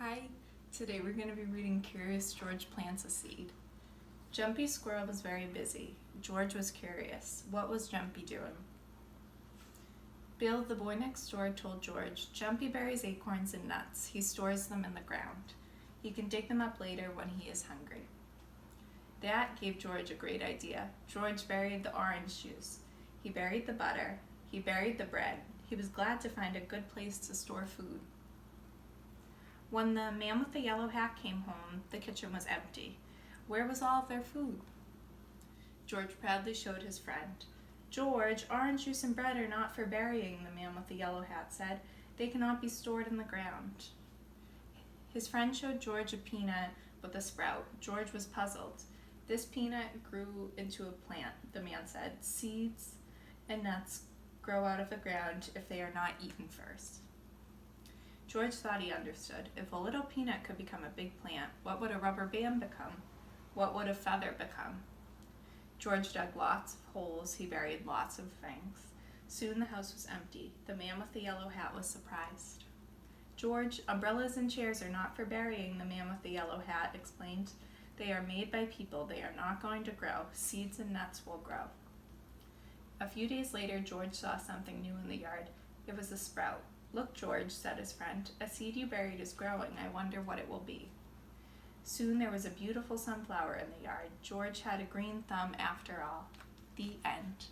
Hi, today we're going to be reading Curious George Plants a Seed. Jumpy Squirrel was very busy. George was curious. What was Jumpy doing? Bill, the boy next door, told George, Jumpy buries acorns and nuts. He stores them in the ground. He can dig them up later when he is hungry. That gave George a great idea. George buried the orange juice. He buried the butter. He buried the bread. He was glad to find a good place to store food. When the man with the yellow hat came home, the kitchen was empty. Where was all of their food? George proudly showed his friend. George, orange juice and bread are not for burying, the man with the yellow hat said. They cannot be stored in the ground. His friend showed George a peanut with a sprout. George was puzzled. This peanut grew into a plant, the man said. Seeds and nuts grow out of the ground if they are not eaten first. George thought he understood. If a little peanut could become a big plant, what would a rubber band become? What would a feather become? George dug lots of holes. He buried lots of things. Soon the house was empty. The man with the yellow hat was surprised. George, umbrellas and chairs are not for burying, the man with the yellow hat explained. They are made by people. They are not going to grow. Seeds and nuts will grow. A few days later, George saw something new in the yard. It was a sprout. Look, George, said his friend, a seed you buried is growing. I wonder what it will be. Soon there was a beautiful sunflower in the yard. George had a green thumb after all. The end.